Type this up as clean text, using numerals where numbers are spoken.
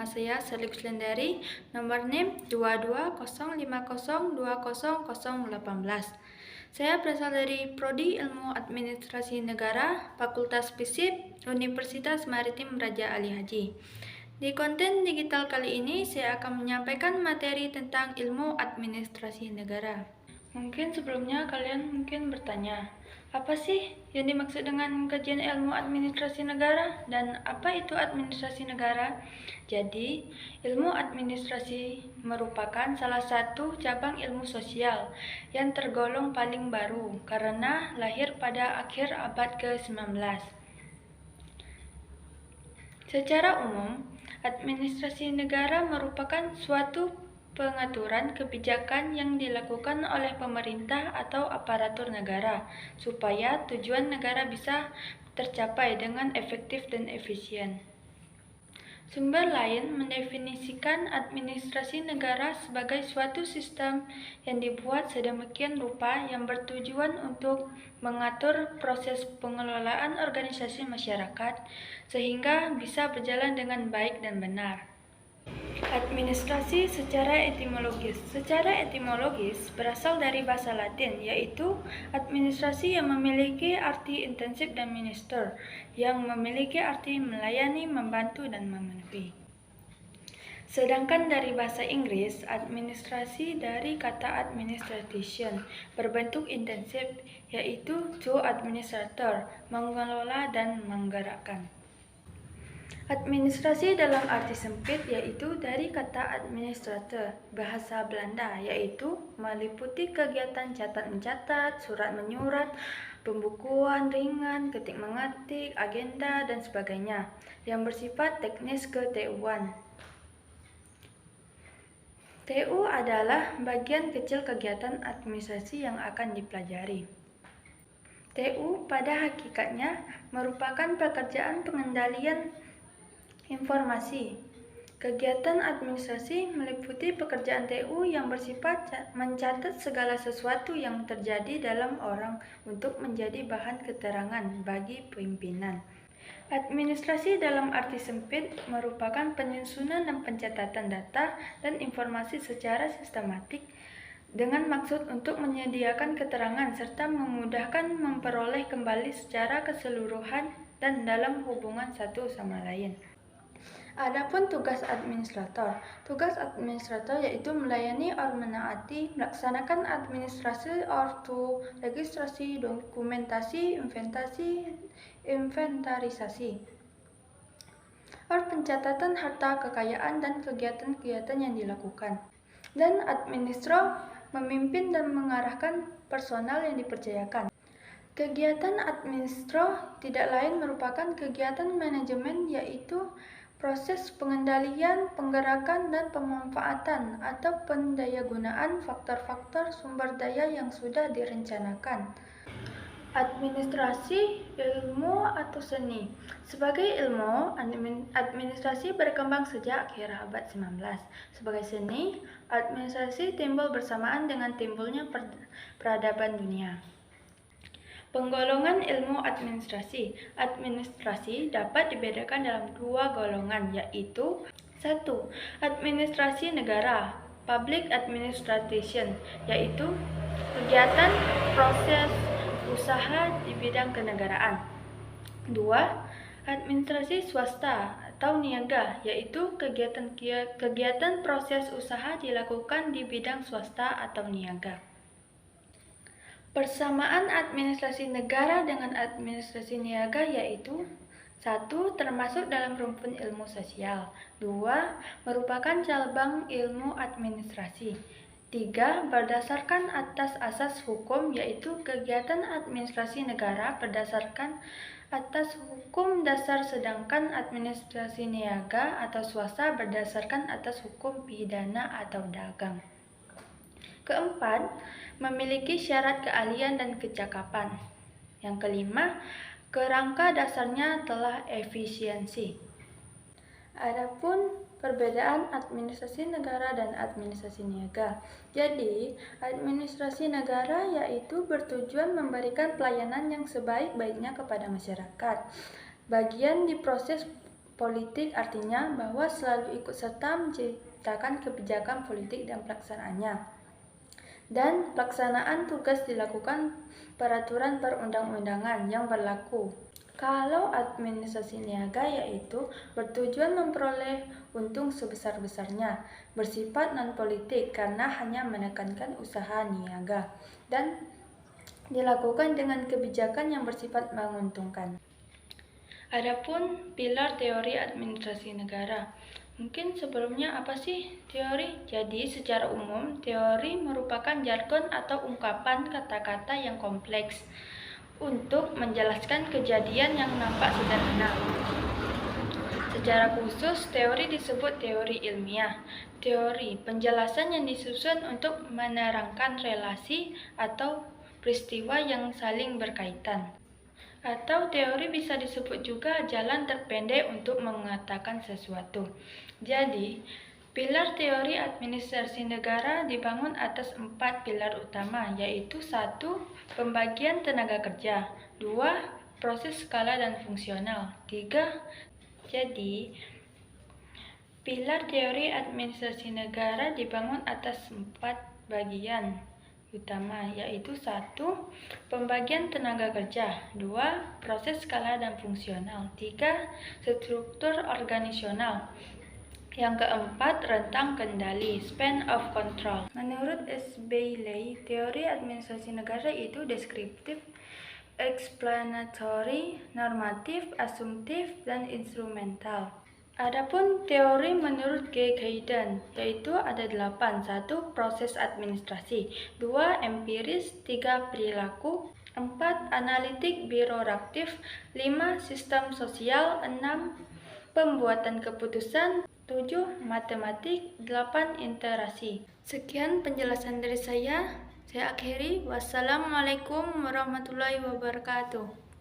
Nama saya Selix Lendari, nomor NIM 2205020018. Saya berasal dari Prodi Ilmu Administrasi Negara, Fakultas FISIP, Universitas Maritim Raja Ali Haji. Di konten digital kali ini, saya akan menyampaikan materi tentang ilmu administrasi negara. Mungkin sebelumnya kalian bertanya, apa sih yang dimaksud dengan kajian ilmu administrasi negara dan apa itu administrasi negara? Jadi, ilmu administrasi merupakan salah satu cabang ilmu sosial yang tergolong paling baru karena lahir pada akhir abad ke-19. Secara umum, administrasi negara merupakan suatu pengaturan kebijakan yang dilakukan oleh pemerintah atau aparatur negara supaya tujuan negara bisa tercapai dengan efektif dan efisien. Sumber lain mendefinisikan administrasi negara sebagai suatu sistem yang dibuat sedemikian rupa yang bertujuan untuk mengatur proses pengelolaan organisasi masyarakat sehingga bisa berjalan dengan baik dan benar. Administrasi secara etimologis. Secara etimologis berasal dari bahasa Latin, yaitu administrasi yang memiliki arti intensif dan minister, yang memiliki arti melayani, membantu, dan memenuhi. Sedangkan dari bahasa Inggris, administrasi dari kata administration berbentuk intensif, yaitu to administrator, mengelola dan menggerakkan. Administrasi dalam arti sempit yaitu dari kata administrator, bahasa Belanda, yaitu meliputi kegiatan catat-mencatat, surat-menyurat, pembukuan ringan, ketik-mengetik, agenda, dan sebagainya, yang bersifat teknis ke TU-an. TU adalah bagian kecil kegiatan administrasi yang akan dipelajari. TU pada hakikatnya merupakan pekerjaan pengendalian informasi. Kegiatan administrasi meliputi pekerjaan TU yang bersifat mencatat segala sesuatu yang terjadi dalam orang untuk menjadi bahan keterangan bagi pimpinan. Administrasi dalam arti sempit merupakan penyusunan dan pencatatan data dan informasi secara sistematik dengan maksud untuk menyediakan keterangan serta memudahkan memperoleh kembali secara keseluruhan dan dalam hubungan satu sama lain. Adapun tugas administrator yaitu melayani or menaati, melaksanakan administrasi ortu, registrasi, dokumentasi, inventarisasi, or pencatatan harta kekayaan dan kegiatan-kegiatan yang dilakukan. Dan administro memimpin dan mengarahkan personal yang dipercayakan. Kegiatan administro tidak lain merupakan kegiatan manajemen yaitu proses pengendalian, penggerakan, dan pemanfaatan atau pendayagunaan faktor-faktor sumber daya yang sudah direncanakan. Administrasi, ilmu atau seni. Sebagai ilmu, administrasi berkembang sejak akhir abad 19. Sebagai seni, administrasi timbul bersamaan dengan timbulnya peradaban dunia. Penggolongan ilmu administrasi. Administrasi dapat dibedakan dalam dua golongan, yaitu 1. Administrasi negara, public administration, yaitu kegiatan, proses, usaha di bidang kenegaraan. 2. Administrasi swasta atau niaga, yaitu kegiatan proses usaha dilakukan di bidang swasta atau niaga. Persamaan administrasi negara dengan administrasi niaga yaitu 1. Termasuk dalam rumpun ilmu sosial. 2. Merupakan cabang ilmu administrasi. 3. Berdasarkan atas asas hukum yaitu kegiatan administrasi negara berdasarkan atas hukum dasar sedangkan administrasi niaga atau swasta berdasarkan atas hukum pidana atau dagang. Keempat, memiliki syarat keahlian dan kecakapan. Yang kelima, kerangka dasarnya telah efisiensi. Adapun perbedaan administrasi negara dan administrasi niaga. Jadi, administrasi negara yaitu bertujuan memberikan pelayanan yang sebaik-baiknya kepada masyarakat. Bagian di proses politik artinya bahwa selalu ikut serta menciptakan kebijakan politik dan pelaksanaannya. Dan pelaksanaan tugas dilakukan peraturan perundang-undangan yang berlaku. Kalau administrasi niaga yaitu bertujuan memperoleh untung sebesar-besarnya, bersifat non-politik karena hanya menekankan usaha niaga, dan dilakukan dengan kebijakan yang bersifat menguntungkan. Adapun pilar teori administrasi negara. Mungkin sebelumnya apa sih teori? Jadi secara umum, teori merupakan jargon atau ungkapan kata-kata yang kompleks untuk menjelaskan kejadian yang nampak sederhana. Secara khusus, teori disebut teori ilmiah. Teori, penjelasan yang disusun untuk menerangkan relasi atau peristiwa yang saling berkaitan. Atau teori bisa disebut juga jalan terpendek untuk mengatakan sesuatu. Jadi, pilar teori administrasi negara dibangun atas 4 pilar utama, yaitu 1. Pembagian tenaga kerja, 2. Proses skala dan fungsional, 3. Jadi, pilar teori administrasi negara dibangun atas 4 bagian utama, yaitu 1. Pembagian tenaga kerja, 2. Proses skala dan fungsional, 3. Struktur organisasional, yang keempat, rentang kendali, span of control. Menurut S. Bailey, teori administrasi negara itu deskriptif, explanatory, normatif, asumtif, dan instrumental. Adapun teori menurut G. Hayden, yaitu ada 8. 1. Proses administrasi, 2. Empiris, 3. Perilaku, 4. Analitik birokratif, 5. Sistem sosial, 6. Pembuatan keputusan, 7. Matematik, 8. Interaksi. Sekian penjelasan dari saya akhiri. Wassalamualaikum warahmatullahi wabarakatuh.